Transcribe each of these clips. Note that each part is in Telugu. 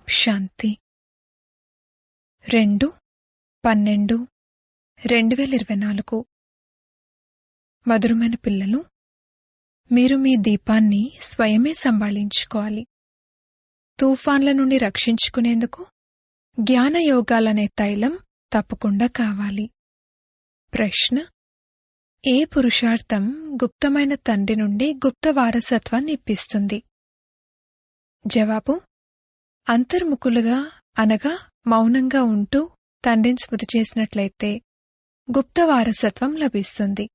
శాంతి 2/12/2024 మధురమైన పిల్లలు, మీరు మీ దీపాన్ని స్వయమే సంభాళించుకోవాలి. తుఫాన్ల నుండి రక్షించుకునేందుకు జ్ఞానయోగాలనే తైలం తప్పకుండా కావాలి. ప్రశ్న: ఏ పురుషార్థం గుప్తమైన తండ్రి నుండి గుప్త వారసత్వాన్ని ఇప్పిస్తుంది? జవాబు: అంతర్ముఖులుగా అనగా మౌనంగా ఉంటూ తండ్రిని స్మృతి చేసినట్లయితే గుప్త వారసత్వం లభిస్తుంది.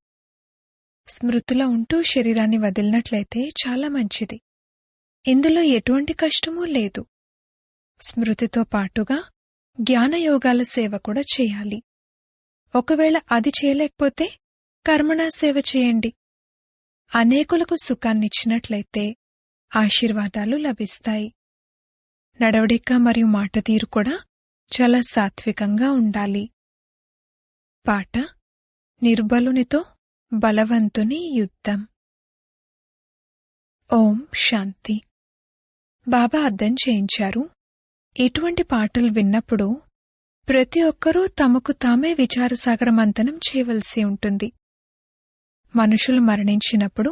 స్మృతిలో ఉంటూ శరీరాన్ని వదిలినట్లయితే చాలా మంచిది. ఇందులో ఎటువంటి కష్టమూ లేదు. స్మృతితో పాటుగా జ్ఞానయోగాల సేవ కూడా చేయాలి. ఒకవేళ అది చేయలేకపోతే కర్మణా సేవ చేయండి. అనేకులకు సుఖాన్నిచ్చినట్లయితే ఆశీర్వాదాలు లభిస్తాయి. నడవడిక మరియు మాట తీరు కూడా చాలా సాత్వికంగా ఉండాలి. పాట: నిర్బలునితో బలవంతుని యుద్ధం. ఓం శాంతి. బాబా అర్థం చేయించారు, ఇటువంటి పాటలు విన్నప్పుడు ప్రతి ఒక్కరూ తమకు తామే విచారసాగర మంథనం చేయవలసి ఉంటుంది. మనుషులు మరణించినప్పుడు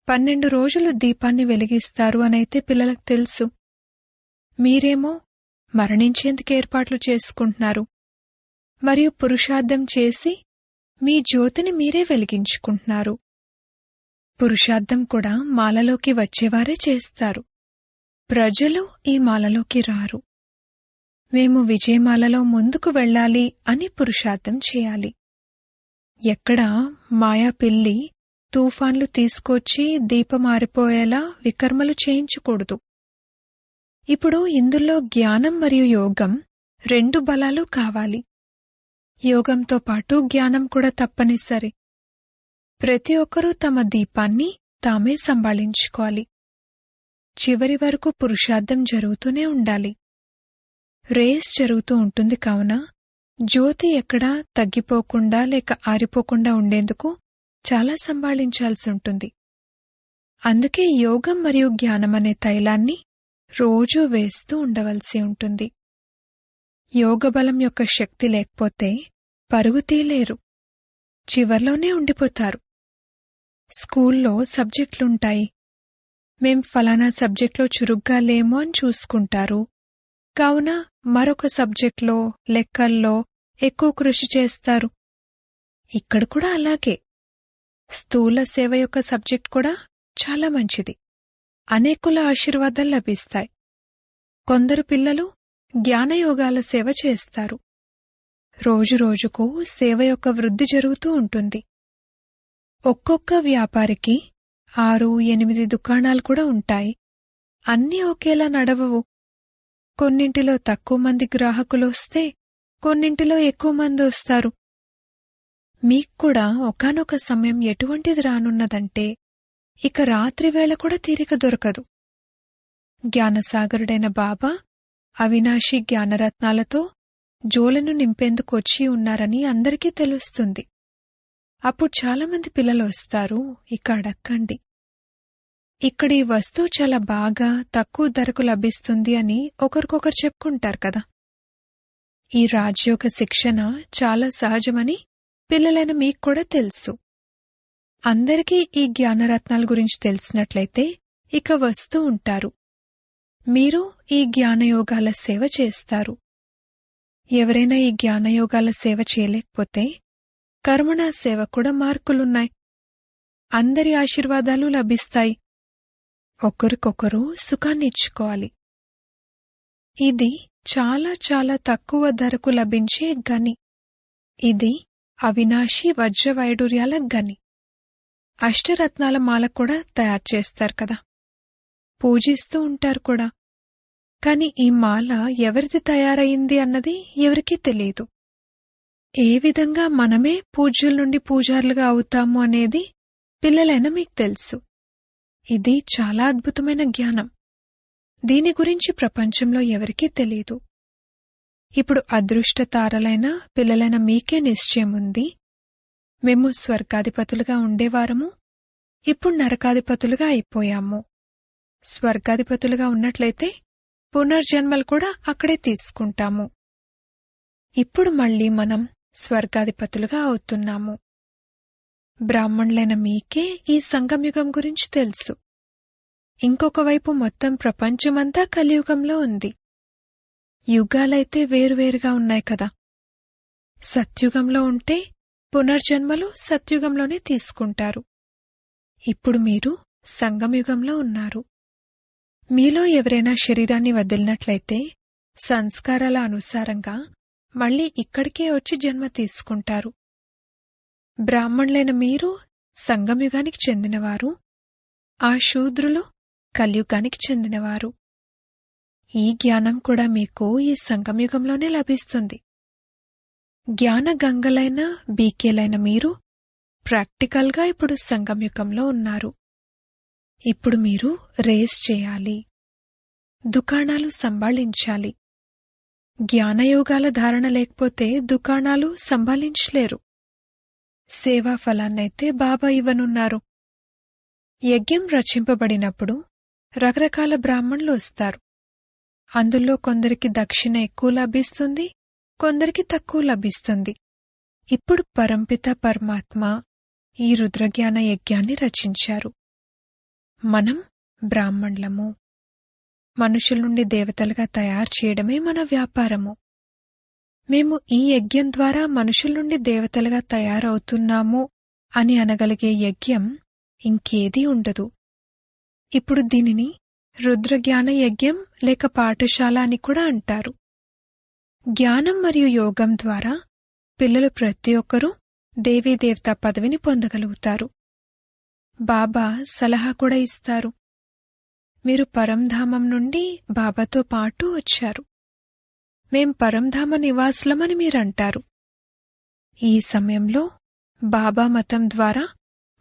12 రోజులు దీపాన్ని వెలిగిస్తారు అనైతే పిల్లలకు తెలుసు. మీరేమో మరణించేందుకు ఏర్పాట్లు చేసుకుంటున్నారు మరియు పురుషార్థం చేసి మీ జ్యోతిని మీరే వెలిగించుకుంటున్నారు. పురుషార్థం కూడా మాలలోకి వచ్చేవారే చేస్తారు. ప్రజలు ఈ మాలలోకి రారు. మేము విజయమాలలో ముందుకు వెళ్ళాలి అని పురుషార్థం చేయాలి. ఎక్కడ మాయా పిల్లి తుఫాన్లు తీసుకొచ్చి దీపం ఆరిపోయేలా వికర్మలు చేయించకూడదు. ఇప్పుడు ఇందులో జ్ఞానం మరియు యోగం 2 బలాలు కావాలి. యోగంతో పాటు జ్ఞానం కూడా తప్పనిసరి. ప్రతి ఒక్కరూ తమ దీపాన్ని తామే సంభాళించుకోవాలి. చివరి వరకు పురుషార్థం జరుగుతూనే ఉండాలి. రేస్ జరుగుతూ ఉంటుంది కావున జ్యోతి ఎక్కడా తగ్గిపోకుండా లేక ఆరిపోకుండా ఉండేందుకు చాలా సంభాళించాల్సి ఉంటుంది. అందుకే యోగం మరియు జ్ఞానం అనే తైలాన్ని రోజూ వేస్తూ ఉండవలసి ఉంటుంది. యోగబలం యొక్క శక్తి లేకపోతే పరుగు తీయలేరు. చివర్లోనే ఉండిపోతారు. స్కూల్లో సబ్జెక్టులుంటాయి. మేం ఫలానా సబ్జెక్ట్లో చురుగ్గా లేము అని చూసుకుంటారు. కావున మరొక సబ్జెక్ట్లో లెక్కల్లో ఎక్కువ కృషి చేస్తారు. ఇక్కడ కూడా అలాగే. స్థూల సేవ యొక్క సబ్జెక్ట్ కూడా చాలా మంచిది. అనేకుల ఆశీర్వాదాలు లభిస్తాయి. కొందరు పిల్లలు జ్ఞానయోగాల సేవ చేస్తారు. రోజురోజుకు సేవ యొక్క వృద్ధి జరుగుతూ ఉంటుంది. ఒక్కొక్క వ్యాపారికి 6-8 దుకాణాలు కూడా ఉంటాయి. అన్నీ ఒకేలా నడవవు. కొన్నింటిలో తక్కువ మంది గ్రాహకులు వస్తే కొన్నింటిలో ఎక్కువ మంది వస్తారు. మీక్కూడా ఒకానొక సమయం ఎటువంటిది రానున్నదంటే ఇక రాత్రివేళ కూడా తీరిక దొరకదు. జ్ఞానసాగరుడైన బాబా అవినాశి జ్ఞానరత్నాలతో జోలెను నింపేందుకు వచ్చి ఉన్నారని అందరికీ తెలుస్తుంది. అప్పుడు చాలామంది పిల్లలు వస్తారు. ఇక అడక్కండి. ఇక్కడ ఈ వస్తువు చాలా బాగా తక్కువ ధరకు లభిస్తుంది అని ఒకరికొకరు చెప్పుకుంటారు కదా. ఈ రాజయోగ శిక్షణ చాలా సహజమని పిల్లలైన మీకు కూడా తెలుసు. అందరికీ ఈ జ్ఞానరత్నాల గురించి తెలిసినట్లయితే ఇక వస్తూ ఉంటారు. మీరు ఈ జ్ఞానయోగాల సేవ చేస్తారు. ఎవరైనా ఈ జ్ఞానయోగాల సేవ చేయలేకపోతే కర్మణా సేవ కూడా మార్కులున్నాయి. అందరి ఆశీర్వాదాలు లభిస్తాయి. ఒకరికొకరు సుఖాన్నిచ్చుకోవాలి. ఇది చాలా చాలా తక్కువ ధరకు లభించే గని. ఇది అవినాశి వజ్రవైడూర్యాల గని. అష్టరత్నాల మాల కూడా తయారు చేస్తారు కదా. పూజిస్తూ ఉంటారు కూడా. కాని ఈ మాల ఎవరిది తయారయింది అన్నది ఎవరికీ తెలియదు. ఏ విధంగా మనమే పూజ్యుల నుండి పూజారులుగా అవుతాము అనేది పిల్లలైన మీకు తెలుసు. ఇది చాలా అద్భుతమైన జ్ఞానం. దీని గురించి ప్రపంచంలో ఎవరికీ తెలియదు. ఇప్పుడు అదృష్ట తారలైన పిల్లలైన మీకే నిశ్చయం ఉంది. మేము స్వర్గాధిపతులుగా ఉండేవారము, ఇప్పుడు నరకాధిపతులుగా అయిపోయాము. స్వర్గాధిపతులుగా ఉన్నట్లయితే పునర్జన్మలు కూడా అక్కడే తీసుకుంటాము. ఇప్పుడు మళ్ళీ మనం స్వర్గాధిపతులుగా అవుతున్నాము. బ్రాహ్మణులైన మీకే ఈ సంగమయుగం గురించి తెలుసు. ఇంకొక వైపు మొత్తం ప్రపంచమంతా కలియుగంలో ఉంది. యుగాలైతే వేరువేరుగా ఉన్నాయి కదా. సత్యుగంలో ఉంటే పునర్జన్మలు సత్యుగంలోనే తీసుకుంటారు. ఇప్పుడు మీరు సంగమయుగంలో ఉన్నారు. మీలో ఎవరైనా శరీరాన్ని వదిలినట్లయితే సంస్కారాల అనుసారంగా మళ్లీ ఇక్కడికే వచ్చి జన్మ తీసుకుంటారు. బ్రాహ్మణులైన మీరు సంగమయుగానికి చెందినవారు, ఆ శూద్రులు కలియుగానికి చెందినవారు. ఈ జ్ఞానం కూడా మీకు ఈ సంగమయుగంలోనే లభిస్తుంది. జ్ఞాన గంగలైన బీకేలైన మీరు ప్రాక్టికల్గా ఇప్పుడు సంగమయుగంలో ఉన్నారు. ఇప్పుడు మీరు రేస్ చేయాలి, దుకాణాలు సంభాళించాలి. జ్ఞానయోగాల ధారణ లేకపోతే దుకాణాలు సంభాళించలేరు. సేవా ఫలాన్నైతే బాబా ఇవ్వనున్నారు. యజ్ఞం రచింపబడినప్పుడు రకరకాల బ్రాహ్మణులు వస్తారు. అందులో కొందరికి దక్షిణ ఎక్కువ లభిస్తుంది, కొందరికి తక్కువ లభిస్తుంది. ఇప్పుడు పరంపిత పరమాత్మ ఈ రుద్రజ్ఞాన యజ్ఞాన్ని రచించారు. మనం బ్రాహ్మణులము. మనుషుల నుండి దేవతలుగా తయారు చేయడమే మన వ్యాపారము. మేము ఈ యజ్ఞం ద్వారా మనుషుల నుండి దేవతలుగా తయారవుతున్నాము అని అనగలిగే యజ్ఞం ఇంకేదీ ఉండదు. ఇప్పుడు దీనిని రుద్రజ్ఞాన యజ్ఞం లేక పాఠశాల అని కూడా అంటారు. జ్ఞానం మరియు యోగం ద్వారా పిల్లలు ప్రతి ఒక్కరూ దేవీదేవతా పదవిని పొందగలుగుతారు. బాబా సలహా కూడా ఇస్తారు. మీరు పరంధామం నుండి బాబాతో పాటు వచ్చారు. మేం పరంధామ నివాసులమని మీరంటారు. ఈ సమయంలో బాబా మతం ద్వారా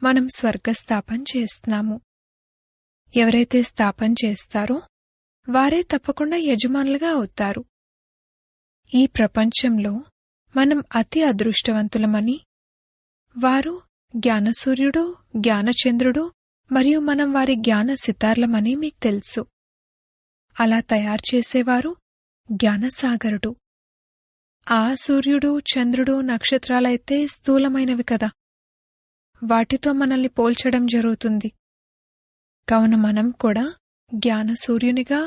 మనం స్వర్గస్థాపన చేస్తున్నాము. ఎవరైతే స్థాపన చేస్తారో వారే తప్పకుండా యజమానులుగా అవుతారు. ఈ ప్రపంచంలో మనం అతి అదృష్టవంతులమని, వారు జ్ఞానసూర్యుడు, జ్ఞానచంద్రుడు మరియు మనం వారి జ్ఞాన సితార్లమని మీకు తెలుసు. అలా తయారు చేసేవారు జ్ఞానసాగరుడు. ఆ సూర్యుడు, చంద్రుడు, నక్షత్రాలైతే స్థూలమైనవి కదా. వాటితో మనల్ని పోల్చడం జరుగుతుంది. కావున మనం కూడా జ్ఞానసూర్యునిగా,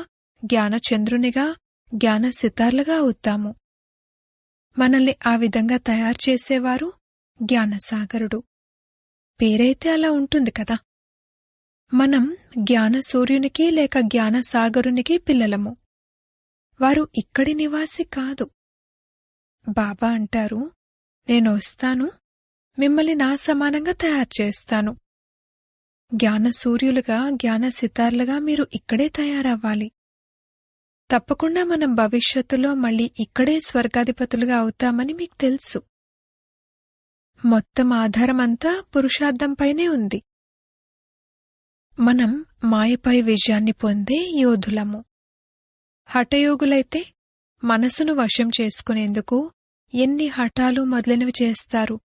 జ్ఞానచంద్రునిగా, జ్ఞాన సితార్లుగా అవుతాము. మనల్ని ఆ విధంగా తయారు చేసేవారు జ్ఞానసాగరుడు. పేరైతే అలా ఉంటుంది కదా. మనం జ్ఞానసూర్యునికి లేక జ్ఞానసాగరునికి పిల్లలము. వారు ఇక్కడి నివాసి కాదు. బాబా అంటారు, నేను వస్తాను, మిమ్మల్ని నా సమానంగా తయారు చేస్తాను. జ్ఞానసూర్యులుగా, జ్ఞాన సితార్లుగా మీరు ఇక్కడే తయారవ్వాలి. తప్పకుండా మనం భవిష్యత్తులో మళ్ళీ ఇక్కడే స్వర్గాధిపతులుగా అవుతామని మీకు తెలుసు. మొత్తం ఆధారమంతా పురుషార్థంపైనే ఉంది. మనం మాయపై విజయాన్ని పొందే యోధులము. హఠయోగులైతే మనసును వశం చేసుకునేందుకు ఎన్ని హఠాలు మొదలైనవి చేస్తారు.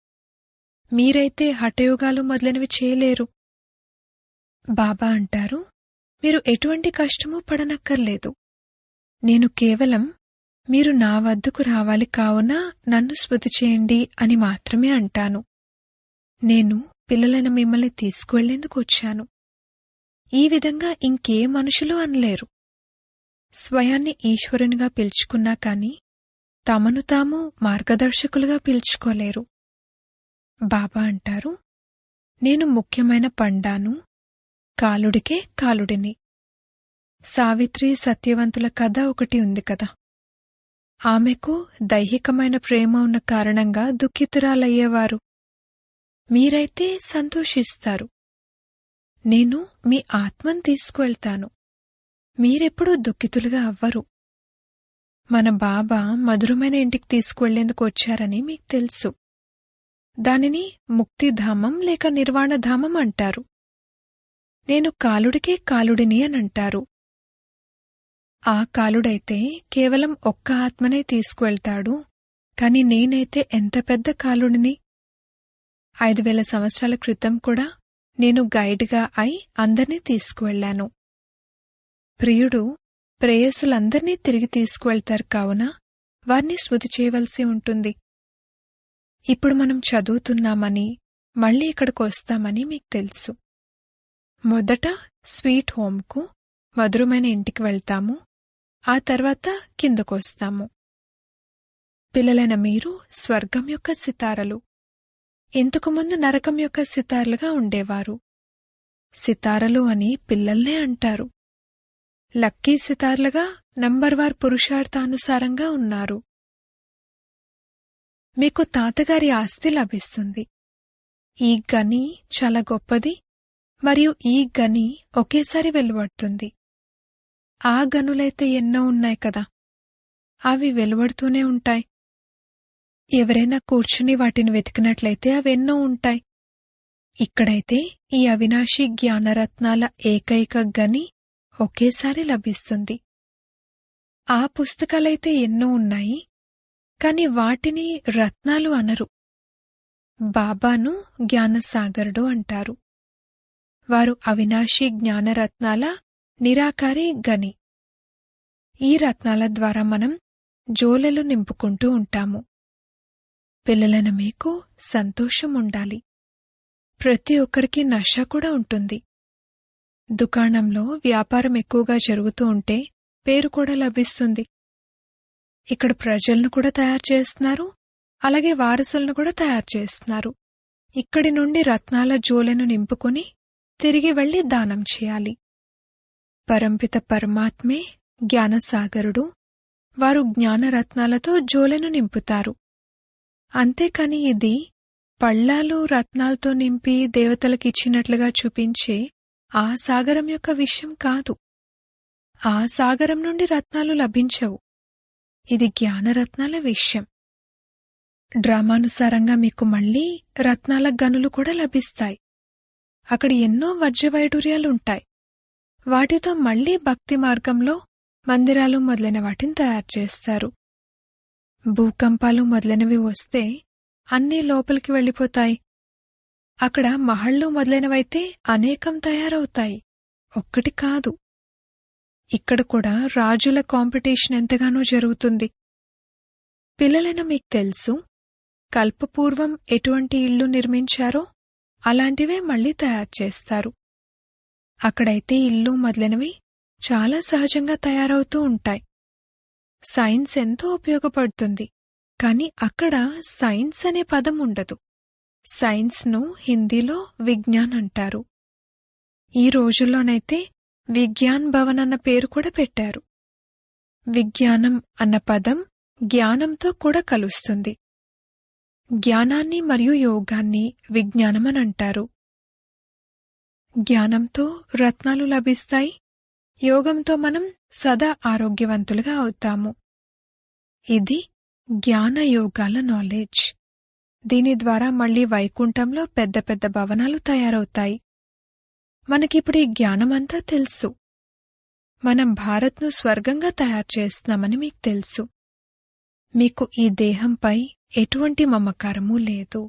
మీరైతే హఠయోగాలు మొదలైనవి చేయలేరు. బాబా అంటారు, మీరు ఎటువంటి కష్టమూ పడనక్కర్లేదు. నేను కేవలం మీరు నా వద్దకు రావాలి కావున నన్ను స్మృతి చేయండి అని మాత్రమే అంటాను. నేను పిల్లలైన మిమ్మల్ని తీసుకువెళ్లేందుకు వచ్చాను. ఈ విధంగా ఇంకే మనుషులు అనలేరు. స్వయాన్ని ఈశ్వరునిగా పిలుచుకున్నా కాని తమను తాము మార్గదర్శకులుగా పిలుచుకోలేరు. బాబా అంటారు, నేను ముఖ్యమైన పండాను, కాలుడికే కాలుడిని. సావిత్రి సత్యవంతుల కథ ఒకటి ఉంది కదా. ఆమెకు దైహికమైన ప్రేమ ఉన్న కారణంగా దుఃఖితురాలయ్యేవారు. మీరైతే సంతోషిస్తారు. నేను మీ ఆత్మను తీసుకువెళ్తాను. మీరెప్పుడూ దుఃఖితులుగా అవ్వరు. మన బాబా మధురమైన ఇంటికి తీసుకువెళ్లేందుకు వచ్చారని మీకు తెలుసు. దానిని ముక్తిధామం లేక నిర్వాణధామం అంటారు. నేను కాలుడికే కాలుడిని అనంటారు. ఆ కాలుడైతే కేవలం ఒక్క ఆత్మనే తీసుకువెళ్తాడు. కాని నేనైతే ఎంత పెద్ద కాలుడిని. 5000 సంవత్సరాల క్రితం కూడా నేను గైడ్గా అయి అందర్నీ తీసుకువెళ్లాను. ప్రియుడు ప్రేయసులందర్నీ తిరిగి తీసుకువెళ్తారు కావున వారిని స్మృతి చేయవలసి ఉంటుంది. ఇప్పుడు మనం చదువుతున్నామని, మళ్ళీ ఇక్కడికి వస్తామని మీకు తెలుసు. మొదట స్వీట్ హోమ్కు, మధురమైన ఇంటికి వెళ్తాము. ఆ తర్వాత కిందకొస్తాము. పిల్లలైన మీరు స్వర్గం యొక్క సితారలు. ఇంతకుముందు నరకం యొక్క సితారలుగా ఉండేవారు. సితారలు అని పిల్లల్నే అంటారు. లక్కీ సితార్లుగా నంబర్వార్ పురుషార్థానుసారంగా ఉన్నారు. మీకు తాతగారి ఆస్తి లభిస్తుంది. ఈ గని చాలా గొప్పది మరియు ఈ గని ఒకేసారి వెలువడుతుంది. ఆ గనులైతే ఎన్నో ఉన్నాయి కదా, అవి వెలువడుతూనే ఉంటాయి. ఎవరైనా కూర్చుని వాటిని వెతికినట్లయితే అవెన్నో ఉంటాయి. ఇక్కడైతే ఈ అవినాశి జ్ఞానరత్నాల ఏకైక గని ఒకేసారి లభిస్తుంది. ఆ పుస్తకాలైతే ఎన్నో ఉన్నాయి, కాని వాటిని రత్నాలు అనరు. బాబాను జ్ఞానసాగరుడు అంటారు. వారు అవినాశి జ్ఞానరత్నాల నిరాకారి గని. ఈ రత్నాల ద్వారా మనం జోలెలు నింపుకుంటూ ఉంటాము. పిల్లలైన మీకు సంతోషం ఉండాలి. ప్రతి ఒక్కరికి నష కూడా ఉంటుంది. దుకాణంలో వ్యాపారం ఎక్కువగా జరుగుతూ ఉంటే పేరు కూడా లభిస్తుంది. ఇక్కడ ప్రజలను కూడా తయారు చేస్తున్నారు, అలాగే వారసులను కూడా తయారు చేస్తున్నారు. ఇక్కడి నుండి రత్నాల జోలెను నింపుకుని తిరిగి వెళ్లి దానం చేయాలి. పరంపిత పరమాత్మే జ్ఞానసాగరుడు. వారు జ్ఞానరత్నాలతో జోలెను నింపుతారు. అంతేకాని ఇది పళ్ళాలు రత్నాలతో నింపి దేవతలకిచ్చినట్లుగా చూపించే ఆ సాగరం యొక్క విషయం కాదు. ఆ సాగరం నుండి రత్నాలు లభించవు. ఇది జ్ఞానరత్నాల విషయం. డ్రామానుసారంగా మీకు మళ్లీ రత్నాల గనులు కూడా లభిస్తాయి. అక్కడ ఎన్నో వజ్రవైడూర్యాలుంటాయి. వాటితో మళ్లీ భక్తి మార్గంలో మందిరాలు మొదలైన వాటిని తయారు చేస్తారు. భూకంపాలు మొదలైనవి వస్తే అన్నీ లోపలికి వెళ్ళిపోతాయి. అక్కడ మహళ్ళు మొదలైనవైతే అనేకం తయారవుతాయి, ఒక్కటి కాదు. ఇక్కడ కూడా రాజుల కాంపిటీషన్ ఎంతగానో జరుగుతుంది. పిల్లలైన మీకు తెలుసు, కల్పపూర్వం ఎటువంటి ఇళ్లు నిర్మించారో అలాంటివే మళ్లీ తయారు చేస్తారు. అక్కడైతే ఇల్లు మొదలైనవి చాలా సహజంగా తయారవుతూ ఉంటాయి. సైన్స్ ఎంతో ఉపయోగపడుతుంది, కాని అక్కడ సైన్స్ అనే పదం ఉండదు. సైన్స్ను హిందీలో విజ్ఞాన్ అంటారు. ఈ రోజుల్లోనైతే విజ్ఞాన్ భవన్ అన్న పేరు కూడా పెట్టారు. విజ్ఞానం అన్న పదం జ్ఞానంతో కూడా కలుస్తుంది. జ్ఞానాన్ని మరియు యోగాన్ని విజ్ఞానమనంటారు. జ్ఞానంతో రత్నాలు లభిస్తాయి. యోగంతో మనం సదా ఆరోగ్యవంతులుగా అవుతాము. ఇది జ్ఞానయోగాల నాలెడ్జ్. దీని ద్వారా మళ్లీ వైకుంఠంలో పెద్ద పెద్ద భవనాలు తయారవుతాయి. మనకిప్పుడు ఈ జ్ఞానమంతా తెలుసు. మనం భారత్ను స్వర్గంగా తయారు చేస్తున్నామని మీకు తెలుసు. మీకు ఈ దేహంపై ఎటువంటి మమకారమూ లేదు.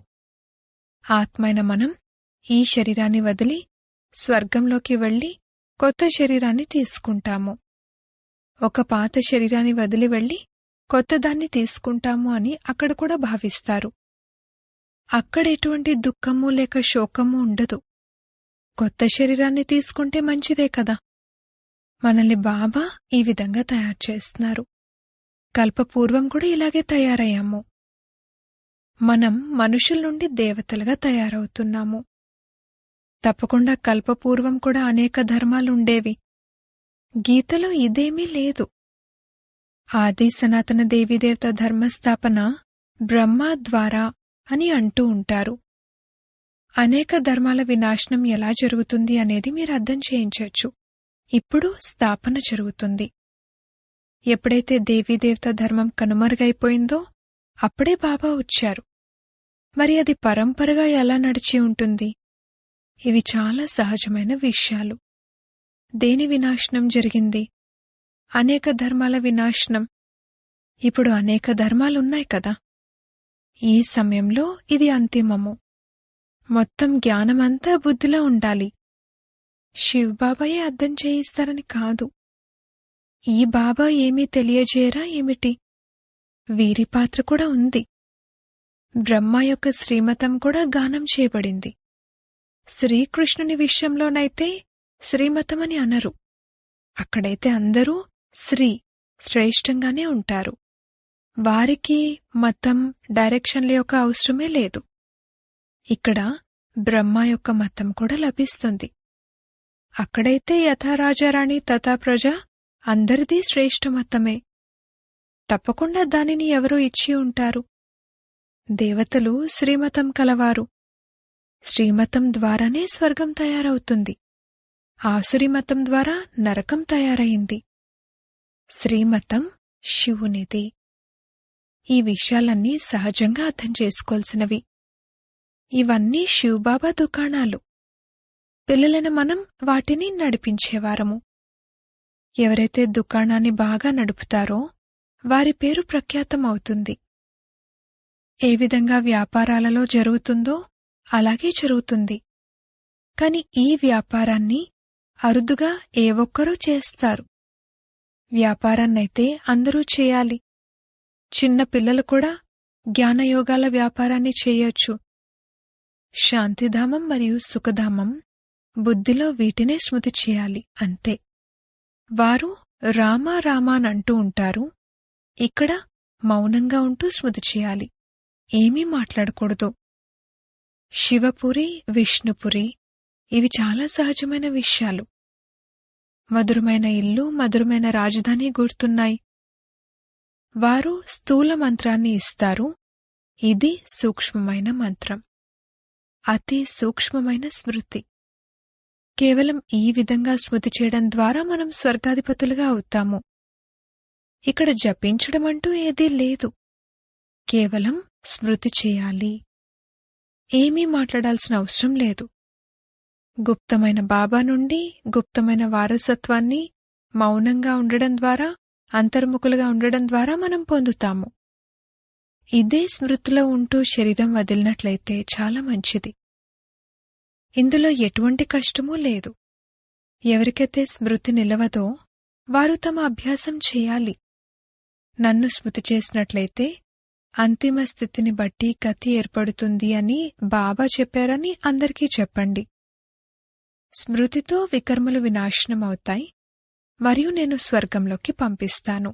ఆత్మైన మనం ఈ శరీరాన్ని వదిలి స్వర్గంలోకి వెళ్లి కొత్త శరీరాన్ని తీసుకుంటాము. ఒక పాత శరీరాన్ని వదిలి వెళ్లి కొత్తదాన్ని తీసుకుంటాము అని అక్కడ కూడా భావిస్తారు. అక్కడ ఎటువంటి దుఃఖము లేక శోకము ఉండదు. కొత్త శరీరాన్ని తీసుకుంటే మంచిదే కదా. మనల్ని బాబా ఈ విధంగా తయారు చేస్తున్నారు. కల్పపూర్వం కూడా ఇలాగే తయారయ్యాము. మనం మనుషుల నుండి దేవతలుగా తయారవుతున్నాము. తప్పకుండా కల్పపూర్వం కూడా అనేక ధర్మాలుండేవి. గీతలో ఇదేమీ లేదు. ఆది సనాతన దేవీదేవత ధర్మస్థాపన బ్రహ్మ ద్వారా అని అంటూ ఉంటారు. అనేక ధర్మాల వినాశనం ఎలా జరుగుతుంది అనేది మీరు అర్థం చేయించవచ్చు. ఇప్పుడు స్థాపన జరుగుతుంది. ఎప్పుడైతే దేవీదేవత ధర్మం కనుమరుగైపోయిందో అప్పుడే బాబా వచ్చారు. మరి అది పరంపరగా ఎలా నడిచి ఉంటుంది? ఇవి చాలా సహజమైన విషయాలు. దేని వినాశనం జరిగింది? అనేక ధర్మాల వినాశనం. ఇప్పుడు అనేక ధర్మాలున్నాయి కదా. ఈ సమయంలో ఇది అంతిమము. మొత్తం జ్ఞానమంతా బుద్ధిలో ఉండాలి. శివబాబాయే అర్థం చేయిస్తారని కాదు. ఈ బాబా ఏమీ తెలియజేయరా ఏమిటి? వీరి పాత్ర కూడా ఉంది. బ్రహ్మ యొక్క శ్రీమతం కూడా గానం చేయబడింది. శ్రీకృష్ణుని విషయంలోనైతే శ్రీమతమని అనరు. అక్కడైతే అందరూ శ్రేష్టంగానే ఉంటారు. వారికి మతం, డైరెక్షన్ల యొక్క అవసరమే లేదు. ఇక్కడ బ్రహ్మ యొక్క మతం కూడా లభిస్తుంది. అక్కడైతే యథా రాజారాణి తథా ప్రజ అందరిదీ శ్రేష్ఠ మతమే. తప్పకుండా దానిని ఎవరో ఇచ్చి ఉంటారు. దేవతలు శ్రీమతం కలవారు. శ్రీమతం ద్వారానే స్వర్గం తయారవుతుంది. ఆసురి మతం ద్వారా నరకం తయారైంది. శ్రీమతం శివునిది. ఈ విషయాలన్నీ సహజంగా అర్థం చేసుకోవాల్సినవి. ఇవన్నీ శివబాబా దుకాణాలు. పిల్లలైన మనం వాటిని నడిపించేవారము. ఎవరైతే దుకాణాన్ని బాగా నడుపుతారో వారి పేరు ప్రఖ్యాతం అవుతుంది. ఏ విధంగా వ్యాపారాలలో జరుగుతుందో అలాగే జరుగుతుంది. కాని ఈ వ్యాపారాన్ని అరుదుగా ఏ ఒక్కరూ చేస్తారు. వ్యాపారాన్నైతే అందరూ చేయాలి. చిన్న పిల్లలు కూడా జ్ఞానయోగాల వ్యాపారాన్ని చేయొచ్చు. శాంతిధామం మరియు సుఖధామం బుద్ధిలో వీటినే స్మృతి చేయాలి, అంతే. వారు రామా రామానంటూ ఉంటారు. ఇక్కడ మౌనంగా ఉంటూ స్మృతి చేయాలి. ఏమీ మాట్లాడకూడదు. శివపురి, విష్ణుపురి ఇవి చాలా సహజమైన విషయాలు. మధురమైన ఇల్లు, మధురమైన రాజధాని గుర్తున్నాయి. వారు స్థూల మంత్రాన్ని ఇస్తారు. ఇది సూక్ష్మమైన మంత్రం, అతి సూక్ష్మమైన స్మృతి. కేవలం ఈ విధంగా స్మృతి చేయడం ద్వారా మనం స్వర్గాధిపతులుగా అవుతాము. ఇక్కడ జపించడమంటూ ఏదీ లేదు. కేవలం స్మృతి చేయాలి. ఏమీ మాట్లాడాల్సిన అవసరం లేదు. గుప్తమైన బాబా నుండి గుప్తమైన వారసత్వాన్ని మౌనంగా ఉండడం ద్వారా, అంతర్ముఖులుగా ఉండడం ద్వారా మనం పొందుతాము. ఇదే స్మృతిలో ఉంటూ శరీరం వదిలినట్లయితే చాలా మంచిది. ఇందులో ఎటువంటి కష్టమూ లేదు. ఎవరికైతే స్మృతి నిలవదో వారు తమ అభ్యాసం చేయాలి. నన్ను స్మృతి చేసినట్లయితే అంతిమ స్థితిని బట్టి గతి ఏర్పడుతుంది అని బాబా చెప్పారని అందరికీ చెప్పండి. స్మృతితో వికర్మలు వినాశనమవుతాయి మరియు నేను స్వర్గంలోకి పంపిస్తాను.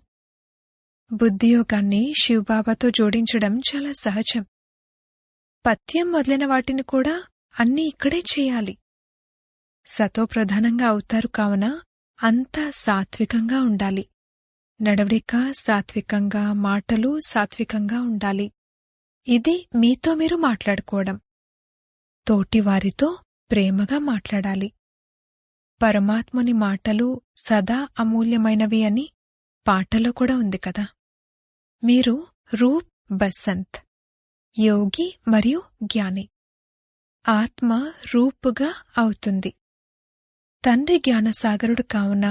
బుద్ధియోగాన్ని శివబాబాతో జోడించడం చాలా సహజం. పథ్యం మొదలైన వాటిని కూడా అన్నీ ఇక్కడే చేయాలి. సతోప్రధానంగా అవుతారు కావున అంతా సాత్వికంగా ఉండాలి. నడవడిక సాత్వికంగా, మాటలు సాత్వికంగా ఉండాలి. ఇది మీతో మీరు మాట్లాడుకోవడం. తోటివారితో ప్రేమగా మాట్లాడాలి. పరమాత్ముని మాటలు సదా అమూల్యమైనవి అని పాటలో కూడా ఉంది కదా. మీరు రూప్ బసంత్, యోగి మరియు జ్ఞాని. ఆత్మ రూపుగా అవుతుంది. తండ్రి జ్ఞానసాగరుడు కావున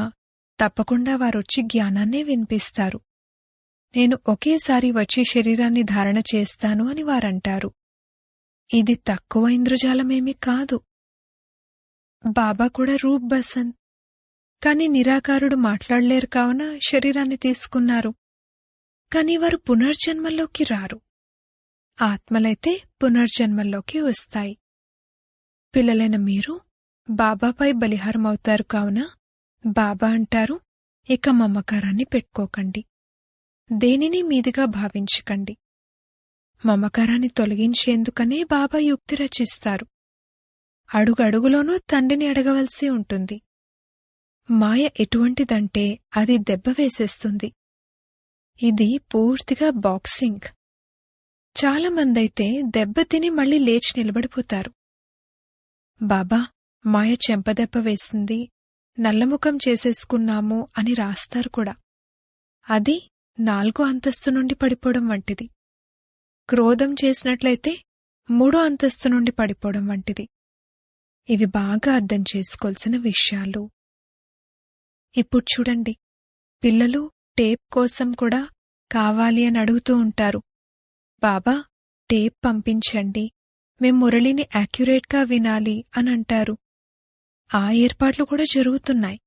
తప్పకుండా వారొచ్చి జ్ఞానాన్నే వినిపిస్తారు. నేను ఒకేసారి వచ్చి శరీరాన్ని ధారణ చేస్తాను అని వారంటారు. ఇది తక్కువ ఇంద్రజాలమేమీ కాదు. బాబా కూడా రూప్ బసంత్. కాని నిరాకారుడు మాట్లాడలేరు కావున శరీరాన్ని తీసుకున్నారు. కాని వారు పునర్జన్మల్లోకి రారు. ఆత్మలైతే పునర్జన్మల్లోకి వస్తాయి. పిల్లలైన మీరు బాబాపై బలిహారమవుతారు కావున బాబా అంటారు, ఇక మమకారాన్ని పెట్టుకోకండి. దేనిని మీదిగా భావించకండి. మమకారాన్ని తొలగించేందుకనే బాబా యుక్తి రచిస్తారు. అడుగడుగులోనూ తండ్రిని అడగవలసి ఉంటుంది. మాయ ఎటువంటిదంటే అది దెబ్బ వేసేస్తుంది. ఇది పూర్తిగా బాక్సింగ్. చాలామందైతే దెబ్బతిని మళ్లీ లేచి నిలబడిపోతారు. బాబా మాయ చెంపదెబ్బ వేసింది, నల్లముఖం చేసేసుకున్నాము అని రాస్తారు కూడా. అది 4వ అంతస్తు నుండి పడిపోవడం వంటిది. క్రోధం చేసినట్లయితే 3వ అంతస్తు నుండి పడిపోవడం వంటిది. ఇవి బాగా అర్థం చేసుకోవాల్సిన విషయాలు. ఇప్పుడు చూడండి, పిల్లలు టేప్ కోసం కూడా కావాలి అని అడుగుతూ ఉంటారు. బాబా టేప్ పంపించండి, మేం మురళిని యాక్యురేట్గా వినాలి అని అంటారు. ఆ ఏర్పాట్లు కూడా జరుగుతున్నాయి.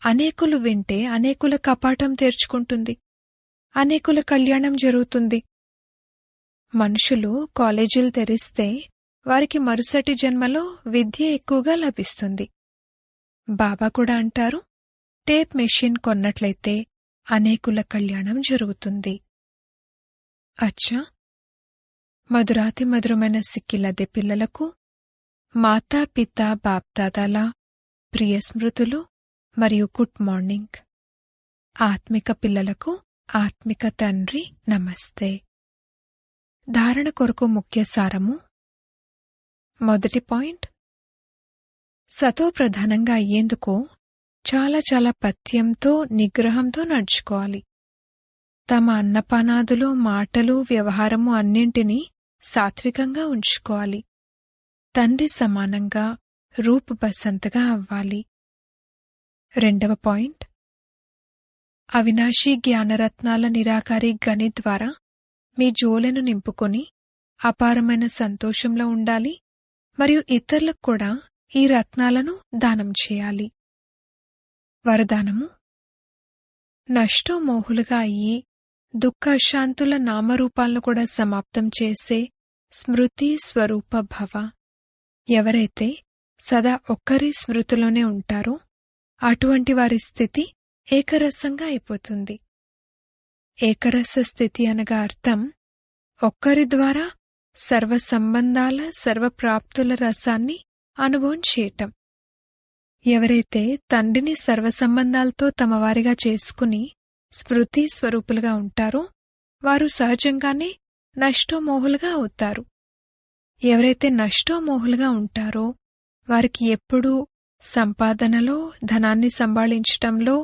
అనేకులు వింటే అనేకుల కపాటం తెరుచుకుంటుంది, అనేకుల కళ్యాణం జరుగుతుంది. మనుషులు కాలేజీలు తెరిస్తే వారికి మరుసటి జన్మలో విద్య ఎక్కువగా లభిస్తుంది. బాబా కూడా అంటారు, టేప్ మెషిన్ కొన్నట్లయితే అనేకుల కళ్యాణం జరుగుతుంది. అచ్చా, మధురాతి మధురమైన సిక్కిలదే పిల్లలకు మాతా పితా బాప్దాదాల ప్రియ స్మృతులు మరియు గుడ్ మార్నింగ్. ఆత్మిక పిల్లలకు ఆత్మిక తండ్రి నమస్తే. ధారణ కొరకు ముఖ్య సారము. మొదటి పాయింట్, సతోప్రధానంగా అయ్యేందుకు చాలా పథ్యంతో నిగ్రహంతో నడుచుకోవాలి. తమ అన్నపానాదులు, మాటలు, వ్యవహారము అన్నింటినీ సాత్వికంగా ఉంచుకోవాలి. తండ్రి సమానంగా రూప్ బసంతగా అవ్వాలి. రెండవ పాయింట్, అవినాశీ జ్ఞానరత్నాల నిరాకారి గని ద్వారా మీ జోలెను నింపుకొని అపారమైన సంతోషంలో ఉండాలి మరియు ఇతరులకు కూడా ఈ రత్నాలను దానం చేయాలి. వరదానము. నష్టోమోహులుగా అయ్యి దుఃఖశాంతుల నామరూపాలను కూడా సమాప్తం చేసే స్మృతి స్వరూప భవ. ఎవరైతే సదా ఒక్కరి స్మృతిలోనే ఉంటారో అటువంటి వారి స్థితి ఏకరసంగా అయిపోతుంది. ఏకరస స్థితి అనగా అర్థం ఒక్కరి ద్వారా సర్వ సంబంధాల, సర్వప్రాప్తుల రసాన్ని అనుభవం చేయటం. ఎవరైతే తండ్రిని సర్వ సంబంధాలతో తమవారిగా చేసుకుని స్మృతి స్వరూపులుగా ఉంటారో వారు సహజంగానే నష్టోమోహులుగా అవుతారు. ఎవరైతే నష్టోమోహులుగా ఉంటారో వారికి ఎప్పుడూ సంపాదనలో, ధనాన్ని సంభాళించటంలో,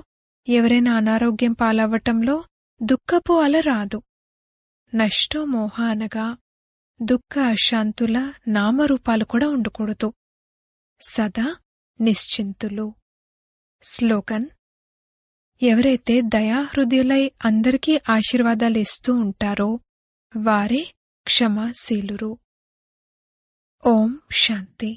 ఎవరైనా అనారోగ్యం పాలవ్వటంలో దుఃఖపు అల రాదు. నష్టోమోహ అనగా దుఃఖ అశాంతుల నామరూపాలు కూడా ఉండకూడదు. సదా నిశ్చింతులు. స్లోగన్. ఎవరైతే దయాహృదయులై అందరికీ ఆశీర్వాదాలు ఇస్తూ ఉంటారో వారే క్షమాశీలురు. ఓం శాంతి.